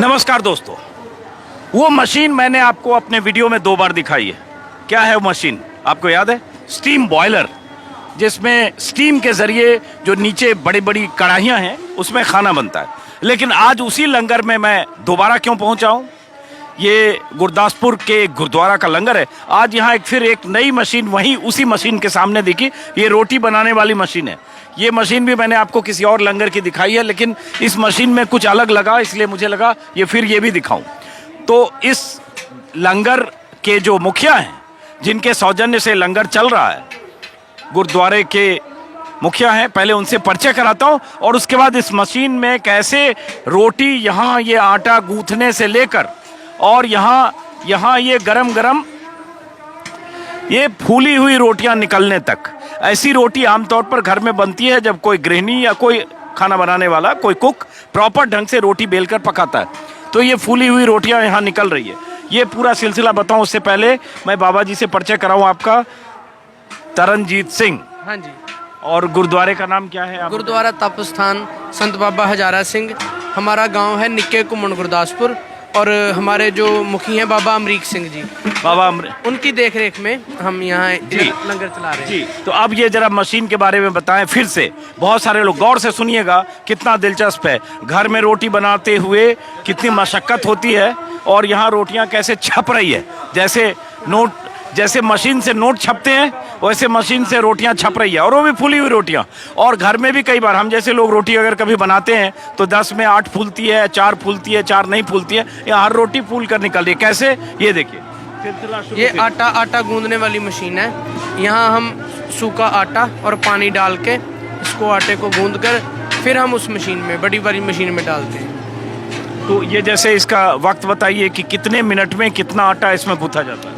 नमस्कार दोस्तों, वो मशीन मैंने आपको अपने वीडियो में 2 बार दिखाई है। क्या है वो मशीन, आपको याद है? स्टीम बॉयलर, जिसमें स्टीम के जरिए जो नीचे बड़ी बड़ी कढ़ाइयाँ हैं उसमें खाना बनता है। लेकिन आज उसी लंगर में मैं दोबारा क्यों पहुंचा हूं? ये गुरदासपुर के गुरुद्वारा का लंगर है। आज यहाँ फिर एक नई मशीन वहीं उसी मशीन के सामने दिखी। ये रोटी बनाने वाली मशीन है। ये मशीन भी मैंने आपको किसी और लंगर की दिखाई है, लेकिन इस मशीन में कुछ अलग लगा, इसलिए मुझे लगा ये फिर ये भी दिखाऊं। तो इस लंगर के जो मुखिया हैं, जिनके सौजन्य से लंगर चल रहा है, गुरुद्वारे के मुखिया हैं, पहले उनसे परिचय कराता हूं और उसके बाद इस मशीन में कैसे रोटी, यहाँ ये आटा गूंथने से लेकर और यहाँ ये गरम गरम ये फूली हुई रोटियां निकलने तक। ऐसी रोटी आमतौर पर घर में बनती है जब कोई गृहिणी या कोई खाना बनाने वाला, कोई कुक प्रॉपर ढंग से रोटी बेलकर पकाता है। तो ये फूली हुई रोटियां यहाँ निकल रही है। ये पूरा सिलसिला बताऊं उससे पहले मैं बाबा जी से परिचय कराऊं आपका। तरनजीत सिंह। हाँ जी। और गुरुद्वारे का नाम क्या है? गुरुद्वारा तप स्थान संत बाबा हजारा सिंह। हमारा गांव है निक्के कुमन गुरदासपुर। और हमारे जो मुखी हैं बाबा अमरीक सिंह जी, उनकी देखरेख में हम यहाँ लंगर चला रहे हैं जी। तो अब ये जरा मशीन के बारे में बताएं फिर से। बहुत सारे लोग गौर से सुनिएगा, कितना दिलचस्प है। घर में रोटी बनाते हुए कितनी मशक्कत होती है और यहाँ रोटियाँ कैसे छप रही है। जैसे मशीन से नोट छपते हैं वैसे मशीन से रोटियां छप रही है, और वो भी फूली हुई रोटियां। और घर में भी कई बार हम जैसे लोग रोटी अगर कभी बनाते हैं तो 10 में 8 फूलती है, 4 फूलती है, 4 नहीं फूलती है। यहाँ हर रोटी फूल कर निकल रही है। कैसे, ये देखिए। ये आटा गूंदने वाली मशीन है। यहाँ हम सूखा आटा और पानी डाल के इसको आटे को गूंद कर फिर हम उस मशीन में, बड़ी वाली मशीन में डालते हैं। तो ये जैसे इसका वक्त बताइए कि कितने मिनट में कितना आटा इसमें गूंथा जाता है?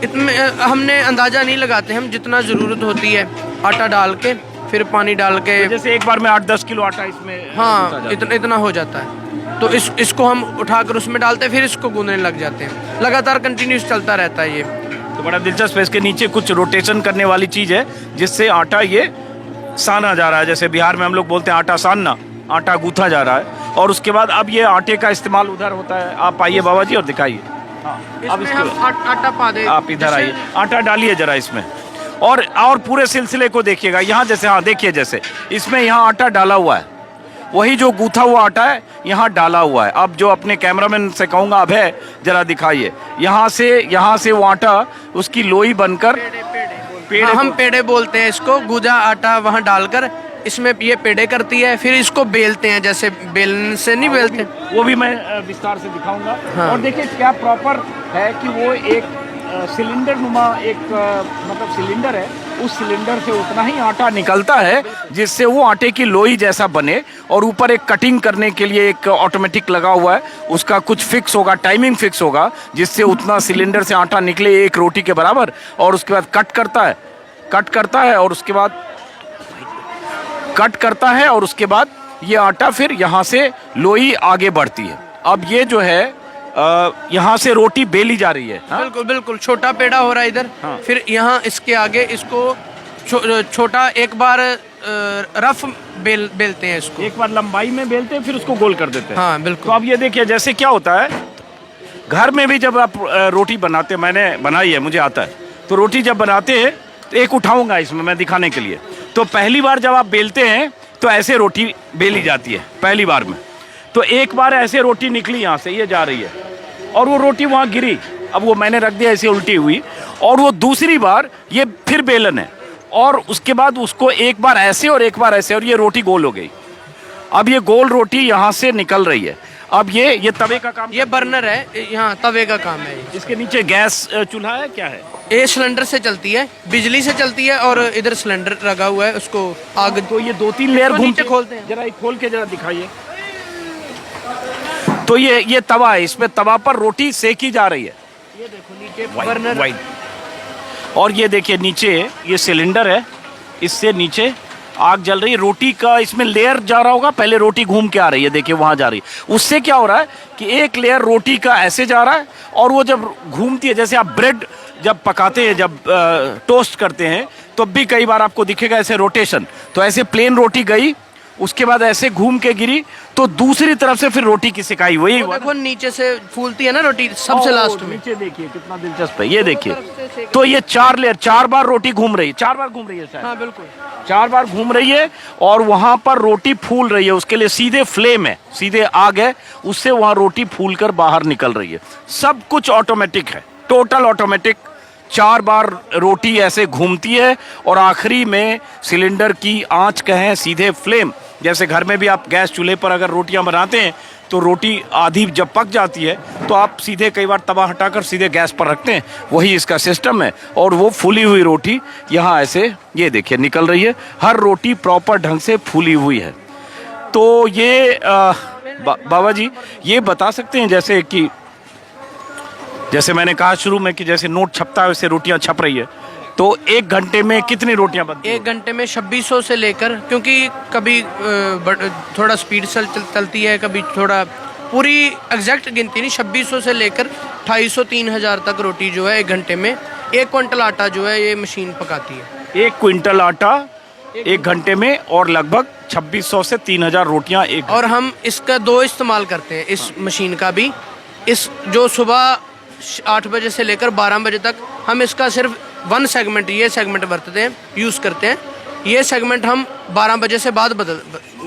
इतने हमने अंदाज़ा नहीं लगाते, हम जितना ज़रूरत होती है आटा डाल के फिर पानी डाल के। तो जैसे एक बार में 8-10 किलो आटा इसमें, हाँ, इतना हो जाता है। तो इसको हम उठाकर उसमें डालते हैं, फिर इसको गूंदने लग जाते हैं। लगातार कंटिन्यूस चलता रहता है ये। तो बड़ा दिलचस्प है। इसके नीचे कुछ रोटेशन करने वाली चीज़ है जिससे आटा ये साना जा रहा है। जैसे बिहार में हम लोग बोलते हैं आटा सानना, आटा गूंथा जा रहा है। और उसके बाद अब ये आटे का इस्तेमाल उधर होता है। आप आइए बाबा जी और दिखाइए। अब इसमें हम आटा पा दे। आप इधर आइए, आटा डालिए जरा इसमें और पूरे सिलसिले को देखिएगा। यहाँ जैसे, हाँ देखिए, जैसे इसमें यहाँ आटा डाला हुआ है, वही जो गूथा हुआ आटा है यहाँ डाला हुआ है। अब जो अपने कैमरामैन से कहूँगा, अब है जरा दिखाइए। यहाँ से वो आटा उसकी लोई बनकर पेड़े, हम पेड़े बोलते हैं इसको। गूजा आटा वहाँ डालकर इसमें ये पेड़े करती है, फिर इसको बेलते हैं। जैसे बेलन से नहीं बेलते, वो भी मैं विस्तार से दिखाऊंगा। हाँ। और देखिए क्या प्रॉपर है कि वो एक सिलेंडर नुमा एक मतलब सिलेंडर है। उस सिलेंडर से उतना ही आटा निकलता है जिससे वो आटे की लोई जैसा बने। और ऊपर एक कटिंग करने के लिए एक ऑटोमेटिक लगा हुआ है, उसका कुछ फिक्स होगा, टाइमिंग फिक्स होगा, जिससे उतना सिलेंडर से आटा निकले एक रोटी के बराबर। और उसके बाद कट करता है और उसके बाद ये आटा फिर यहाँ से लोई आगे बढ़ती है। अब ये जो है यहाँ से रोटी बेली जा रही है। हाँ? बिल्कुल छोटा पेड़ा हो रहा है इधर। हाँ। फिर यहाँ इसके आगे इसको छोटा एक बार रफ बेलते हैं इसको। एक बार लंबाई में बेलते हैं, फिर उसको गोल कर देते हैं। हाँ बिल्कुल। तो अब ये देखिए जैसे क्या होता है, घर में भी जब आप रोटी बनाते हैं, मैंने बनाई है, मुझे आता है। तो रोटी जब बनाते हैं तो एक उठाऊंगा इसमें मैं दिखाने के लिए। तो पहली बार जब आप बेलते हैं तो ऐसे रोटी बेली जाती है पहली बार में। तो एक बार ऐसे रोटी निकली यहाँ से, ये जा रही है और वो रोटी वहाँ गिरी। अब वो मैंने रख दिया ऐसे उल्टी हुई। और वो दूसरी बार ये फिर बेलन है, और उसके बाद उसको एक बार ऐसे और एक बार ऐसे, और ये रोटी गोल हो गई। अब ये गोल रोटी यहाँ से निकल रही है। अब ये तवे का काम, ये बर्नर है, यहाँ तवे का काम है। इसके नीचे गैस चूल्हा है, क्या है? ये सिलेंडर से चलती है, बिजली से चलती है। और इधर सिलेंडर लगा हुआ है, उसको आग। तो ये 2-3 लेयर नीचे खोलते हैं। जरा खोल के जरा दिखाइए। तो ये तवा है, इसमें तवा पर रोटी सेकी जा रही है। ये देखो नीचे बर्नर। और ये देखिए नीचे ये सिलेंडर है, इससे नीचे आग जल रही है। रोटी का इसमें लेयर जा रहा होगा, पहले रोटी घूम के आ रही है, देखिए वहां जा रही है। उससे क्या हो रहा है कि एक लेयर रोटी का ऐसे जा रहा है, और वो जब घूमती है, जैसे आप ब्रेड जब पकाते हैं, जब टोस्ट करते हैं, तो भी कई बार आपको दिखेगा ऐसे रोटेशन। तो ऐसे प्लेन रोटी गई, उसके बाद ऐसे घूम के गिरी तो दूसरी तरफ से फिर रोटी की सिकाई वही हुआ। देखो नीचे से फूलती है ना रोटी सबसे लास्ट में। नीचे देखिए कितना दिलचस्प है, ये देखिए। तो ये 4 लेयर, 4 बार रोटी घूम रही है, 4 बार घूम रही है शायद। हाँ बिल्कुल 4 बार घूम रही है और वहां पर रोटी फूल रही है। उसके लिए सीधे फ्लेम है, सीधे आग है, उससे वहां रोटी फूल कर बाहर निकल रही है। सब कुछ ऑटोमेटिक है, टोटल ऑटोमेटिक। 4 बार रोटी ऐसे घूमती है और आखिरी में सिलेंडर की आंच कहें सीधे फ्लेम, जैसे घर में भी आप गैस चूल्हे पर अगर रोटियां बनाते हैं तो रोटी आधी जब पक जाती है तो आप सीधे कई बार तवा हटाकर सीधे गैस पर रखते हैं, वही इसका सिस्टम है। और वो फूली हुई रोटी यहाँ ऐसे ये देखिए निकल रही है, हर रोटी प्रॉपर ढंग से फूली हुई है। तो ये बाबा जी ये बता सकते हैं जैसे मैंने कहा शुरू में कि जैसे नोट छपता है वैसे रोटियां छप रही है, तो 1 घंटे में कितनी रोटियां बनती हैं? 1 घंटे में 2600 से लेकर, क्योंकि कभी थोड़ा स्पीड से चलती है, कभी थोड़ा पूरी एग्जैक्ट गिनती नहीं, 2600 से लेकर 2500-3000 तक रोटी जो है 1 घंटे में। 1 क्विंटल आटा जो है ये मशीन पकाती है। 1 क्विंटल आटा 1 घंटे में और लगभग 2600 से 3000 रोटियां एक। और हम इसका 2 इस्तेमाल करते हैं इस मशीन का भी। इस जो सुबह 8 बजे से लेकर 12 बजे तक हम इसका सिर्फ 1 सेगमेंट, ये सेगमेंट बरतते हैं, यूज़ करते हैं। ये सेगमेंट हम 12 बजे से बाद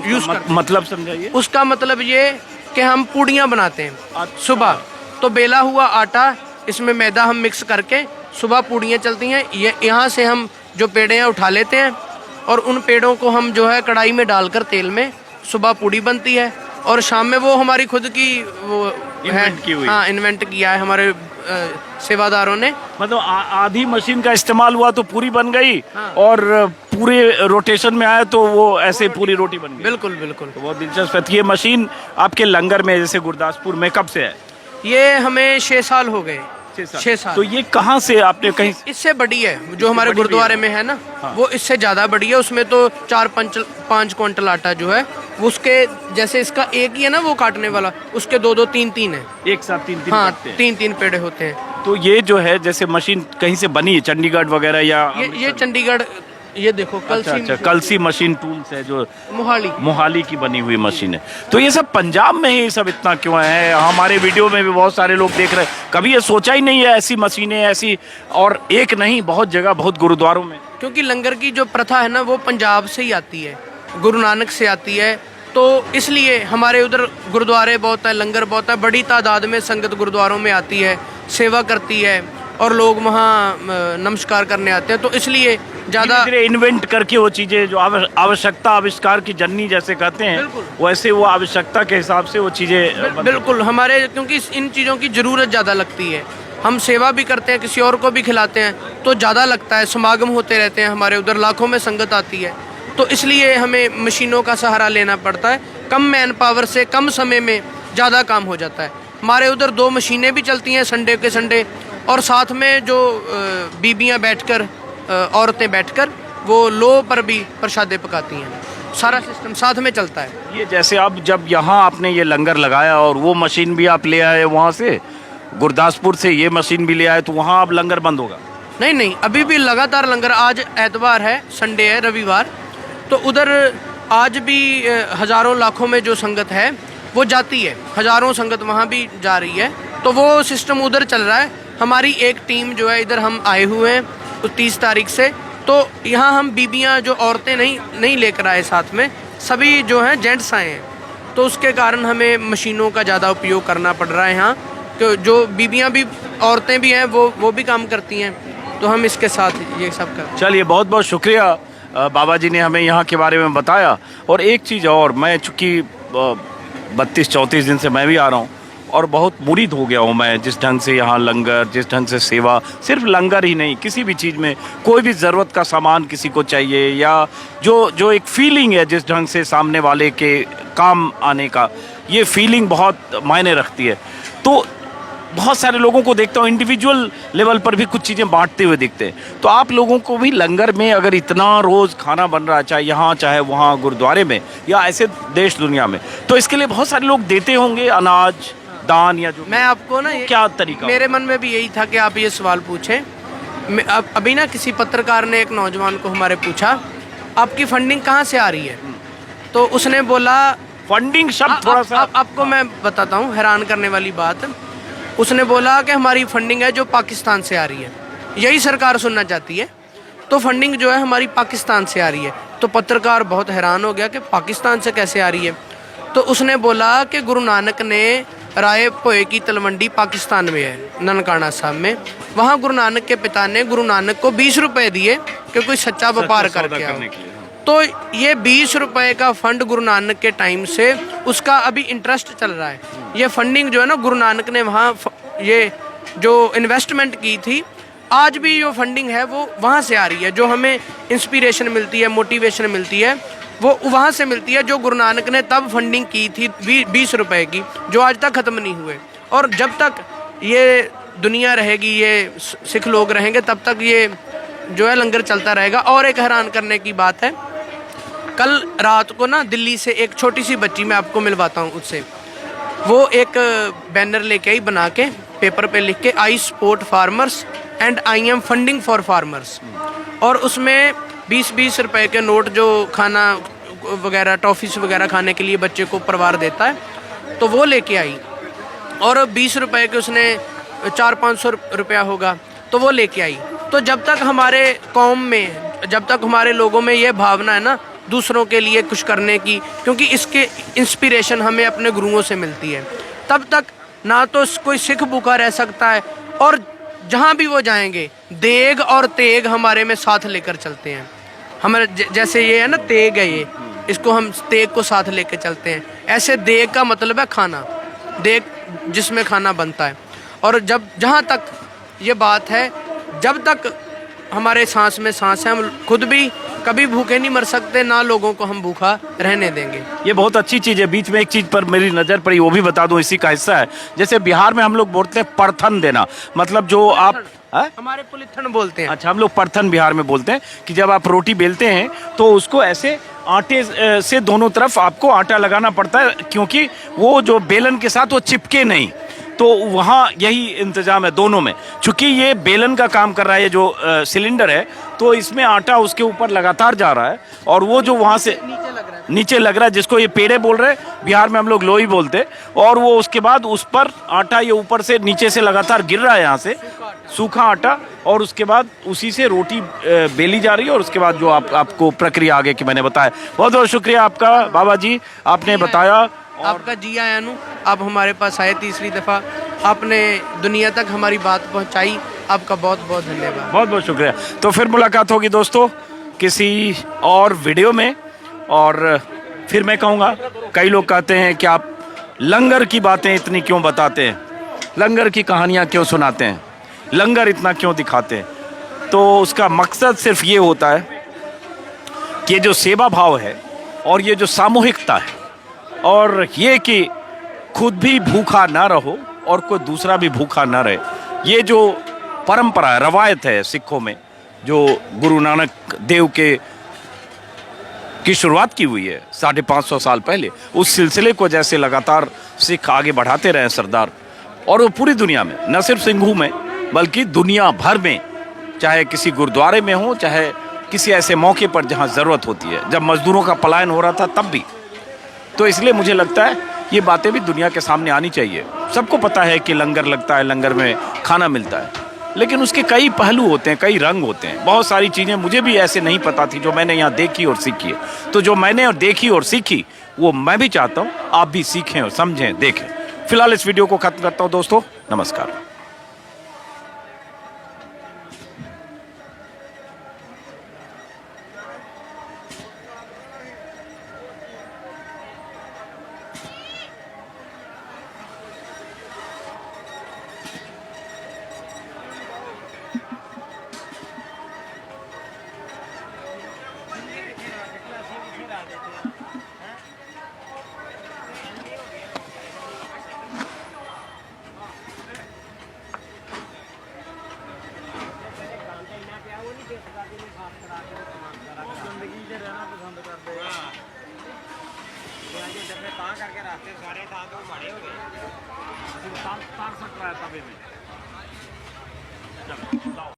यूज़ करते हैं। मतलब समझाइए। उसका मतलब ये कि हम पूड़ियाँ बनाते हैं सुबह, तो बेला हुआ आटा इसमें मैदा हम मिक्स करके सुबह पूड़ियाँ चलती हैं। ये यहाँ से हम जो पेड़े हैं उठा लेते हैं और उन पेड़ों को हम जो है कढ़ाई में डालकर तेल में सुबह पूड़ी बनती है और शाम में वो हमारी खुद की वो इन्वेंट की हुई। हाँ इन्वेंट किया है हमारे सेवादारों ने। मतलब आधी मशीन का इस्तेमाल हुआ तो पूरी बन गई। हाँ। और पूरे रोटेशन में आया तो वो ऐसे पूरी रोटी बन गई। बिल्कुल बिल्कुल। तो बहुत दिलचस्प है। ये मशीन आपके लंगर में जैसे गुरदासपुर में कब से है? ये हमें 6 साल हो गए। 6 साल। तो ये कहाँ से आपने कहीं? इससे बड़ी है जो हमारे गुरुद्वारे में है ना। हाँ। वो इससे ज़्यादा बड़ी है, उसमें तो 4-5 क्विंटल आटा जो है उसके जैसे इसका एक ही है ना वो काटने वाला, उसके 2-2 3-3 है, एक साथ 3-3। हाँ 3-3 पेड़े होते हैं। तो ये जो है जैसे मशीन कहीं से बनी है, चंडीगढ़ वगैरह या ये चंडीगढ़, ये देखो कलसी मशीन टूल्स है जो मोहाली की बनी हुई मशीन है। तो ये सब पंजाब में ही सब इतना क्यों है? हमारे वीडियो में भी बहुत सारे लोग देख रहे हैं, कभी ये सोचा ही नहीं है ऐसी मशीनें ऐसी, और एक नहीं बहुत जगह बहुत गुरुद्वारों में। क्योंकि लंगर की जो प्रथा है ना वो पंजाब से ही आती है, गुरु नानक से आती है, तो इसलिए हमारे उधर गुरुद्वारे बहुत है, लंगर बहुत है, बड़ी तादाद में संगत गुरुद्वारों में आती है, सेवा करती है और लोग वहाँ नमस्कार करने आते हैं। तो इसलिए ज़्यादा इन्वेंट करके वो चीज़ें जो आवश्यकता आविष्कार की जननी जैसे कहते हैं, वैसे वो आवश्यकता के हिसाब से वो चीज़ें बिल्कुल हमारे, क्योंकि इन चीज़ों की ज़रूरत ज़्यादा लगती है। हम सेवा भी करते हैं, किसी और को भी खिलाते हैं तो ज़्यादा लगता है। समागम होते रहते हैं हमारे उधर, लाखों में संगत आती है, तो इसलिए हमें मशीनों का सहारा लेना पड़ता है। कम मैन पावर से कम समय में ज़्यादा काम हो जाता है। हमारे उधर 2 मशीनें भी चलती हैं संडे के संडे, और साथ में जो बीबियाँ बैठकर, औरतें बैठकर वो लो पर भी प्रसादे पकाती हैं। सारा सिस्टम साथ में चलता है। ये जैसे अब जब यहाँ आपने ये लंगर लगाया और वो मशीन भी आप ले आए वहाँ से गुरदासपुर से, ये मशीन भी ले आए, तो वहाँ अब लंगर बंद होगा? नहीं, अभी भी लगातार लंगर। आज एतवार है, संडे है, रविवार, तो उधर आज भी हज़ारों लाखों में जो संगत है वो जाती है, हज़ारों संगत वहाँ भी जा रही है, तो वो सिस्टम उधर चल रहा है। हमारी एक टीम जो है इधर हम आए हुए हैं तो 30 तारीख से, तो यहाँ हम बीबियाँ जो औरतें नहीं लेकर आए साथ में, सभी जो हैं जेंट्स आए हैं, तो उसके कारण हमें मशीनों का ज़्यादा उपयोग करना पड़ रहा है यहाँ। तो जो बीबियाँ भी, औरतें भी हैं, वो भी काम करती हैं, तो हम इसके साथ ये सब कर। चलिए बहुत बहुत शुक्रिया बाबा जी ने हमें यहाँ के बारे में बताया। और एक चीज़ और, मैं चूँकि 32-34 दिन से मैं भी आ रहा हूँ और बहुत मुरीद हो गया हूँ मैं, जिस ढंग से यहाँ लंगर, जिस ढंग से सेवा, सिर्फ लंगर ही नहीं, किसी भी चीज़ में कोई भी ज़रूरत का सामान किसी को चाहिए, या जो एक फीलिंग है जिस ढंग से सामने वाले के काम आने का, ये फीलिंग बहुत मायने रखती है। तो बहुत सारे लोगों को देखता हूँ इंडिविजुअल लेवल पर भी कुछ चीज़ें बांटते हुए दिखते हैं, तो आप लोगों को भी लंगर में अगर इतना रोज़ खाना बन रहा है, चाहे यहाँ चाहे वहाँ गुरुद्वारे में या ऐसे देश दुनिया में, तो इसके लिए बहुत सारे लोग देते होंगे अनाज, दान, या जो मैं आपको ना क्या तरीका, मेरे मन में भी यही था कि आप ये सवाल पूछें। अभी ना किसी पत्रकार ने एक नौजवान को हमारे पूछा, आपकी फंडिंग कहाँ से आ रही है? तो उसने बोला फंडिंग शब्द थोड़ा सा आपको मैं बताता हूँ, हैरान करने वाली बात। उसने बोला कि हमारी फंडिंग है जो पाकिस्तान से आ रही है, यही सरकार सुनना चाहती है। तो फंडिंग जो है हमारी पाकिस्तान से आ रही है। तो पत्रकार बहुत हैरान हो गया कि पाकिस्तान से कैसे आ रही है। तो उसने बोला कि गुरु नानक ने राय पोए की तलवंडी पाकिस्तान में है, ननकाना साहब में, वहाँ गुरु नानक के पिता ने गुरु नानक को 20 रुपए दिए कि कोई सच्चा व्यापार करके आओ। तो ये 20 रुपए का फंड गुरु नानक के टाइम से उसका अभी इंटरेस्ट चल रहा है। ये फंडिंग जो है ना, गुरु नानक ने वहाँ ये जो इन्वेस्टमेंट की थी, आज भी जो फंडिंग है वो वहाँ से आ रही है। जो हमें इंस्पिरेशन मिलती है, मोटिवेशन मिलती है, वो वहाँ से मिलती है जो गुरु नानक ने तब फंडिंग की थी 20 रुपए की, जो आज तक ख़त्म नहीं हुए। और जब तक ये दुनिया रहेगी, ये सिख लोग रहेंगे, तब तक ये जो है लंगर चलता रहेगा। और एक हैरान करने की बात है, कल रात को ना दिल्ली से एक छोटी सी बच्ची, मैं आपको मिलवाता हूँ उससे, वो एक बैनर लेके आई बना के, पेपर पे लिख के, I support farmers and I am funding for farmers. और उसमें 20-20 रुपए के नोट जो खाना वगैरह, टॉफ़ीस वगैरह खाने के लिए बच्चे को परिवार देता है, तो वो लेके आई। और 20 रुपए के उसने 400-500 रुपया होगा, तो वो लेके आई। तो जब तक हमारे कौम में, जब तक हमारे लोगों में ये भावना है ना दूसरों के लिए कुछ करने की, क्योंकि इसके इंस्पिरेशन हमें अपने गुरुओं से मिलती है, तब तक ना तो कोई सिख भूखा रह सकता है। और जहाँ भी वो जाएंगे, देग और तेग हमारे में साथ लेकर चलते हैं। हमारे जैसे ये है ना तेग है, ये इसको हम तेग को साथ लेकर चलते हैं। ऐसे देग का मतलब है खाना, देग जिसमें खाना बनता है। और जब जहाँ तक ये बात है, जब तक हमारे सांस में सांस है, हम खुद भी कभी भूखे नहीं मर सकते, ना लोगों को हम भूखा रहने देंगे। ये बहुत अच्छी चीज़ है। बीच में एक चीज़ पर मेरी नज़र पड़ी, वो भी बता दूं, इसी का हिस्सा है। जैसे बिहार में हम लोग बोलते हैं परथन देना, मतलब जो आप हमारे पुलिथन बोलते हैं। अच्छा, हम लोग परथन बिहार में बोलते हैं कि जब आप रोटी बेलते हैं तो उसको ऐसे आटे से दोनों तरफ आपको आटा लगाना पड़ता है, क्योंकि वो जो बेलन के साथ वो चिपके नहीं। तो वहाँ यही इंतजाम है दोनों में। चूँकि ये बेलन का काम कर रहा है, ये जो सिलेंडर है, तो इसमें आटा उसके ऊपर लगातार जा रहा है, और वो जो वहाँ से नीचे लग रहा है, जिसको ये पेड़े बोल रहे हैं, बिहार में हम लोग लोई बोलते, और वो उसके बाद उस पर आटा ये ऊपर से नीचे से लगातार गिर रहा है, यहाँ से सूखा आटा, और उसके बाद उसी से रोटी बेली जा रही है। और उसके बाद जो आपको प्रक्रिया आगे की मैंने बताया। बहुत बहुत शुक्रिया आपका बाबा जी, आपने बताया। आपका जी आयानु, आप हमारे पास आए तीसरी दफ़ा, आपने दुनिया तक हमारी बात पहुंचाई, आपका बहुत बहुत धन्यवाद। बहुत बहुत शुक्रिया। तो फिर मुलाकात होगी दोस्तों किसी और वीडियो में। और फिर मैं कहूँगा, कई लोग कहते हैं कि आप लंगर की बातें इतनी क्यों बताते हैं, लंगर की कहानियाँ क्यों सुनाते हैं, लंगर इतना क्यों दिखाते हैं। तो उसका मकसद सिर्फ ये होता है कि ये जो सेवा भाव है, और ये जो सामूहिकता है, और ये कि खुद भी भूखा ना रहो और कोई दूसरा भी भूखा ना रहे, ये जो परंपरा है, रवायत है सिखों में, जो गुरु नानक देव की शुरुआत की हुई है 550 साल पहले, उस सिलसिले को जैसे लगातार सिख आगे बढ़ाते रहे सरदार, और वो पूरी दुनिया में, न सिर्फ सिंघू में बल्कि दुनिया भर में, चाहे किसी गुरुद्वारे में हो, चाहे किसी ऐसे मौके पर जहाँ ज़रूरत होती है, जब मज़दूरों का पलायन हो रहा था तब भी। तो इसलिए मुझे लगता है ये बातें भी दुनिया के सामने आनी चाहिए। सबको पता है कि लंगर लगता है, लंगर में खाना मिलता है, लेकिन उसके कई पहलू होते हैं, कई रंग होते हैं। बहुत सारी चीज़ें मुझे भी ऐसे नहीं पता थी जो मैंने यहाँ देखी और सीखी है। तो जो मैंने और देखी और सीखी, वो मैं भी चाहता हूँ आप भी सीखें और समझें, देखें। फिलहाल इस वीडियो को खत्म करता हूँ दोस्तों, नमस्कार। करके रास्ते सारे था तो बड़े हो गए। तार सक रहा है तबे में।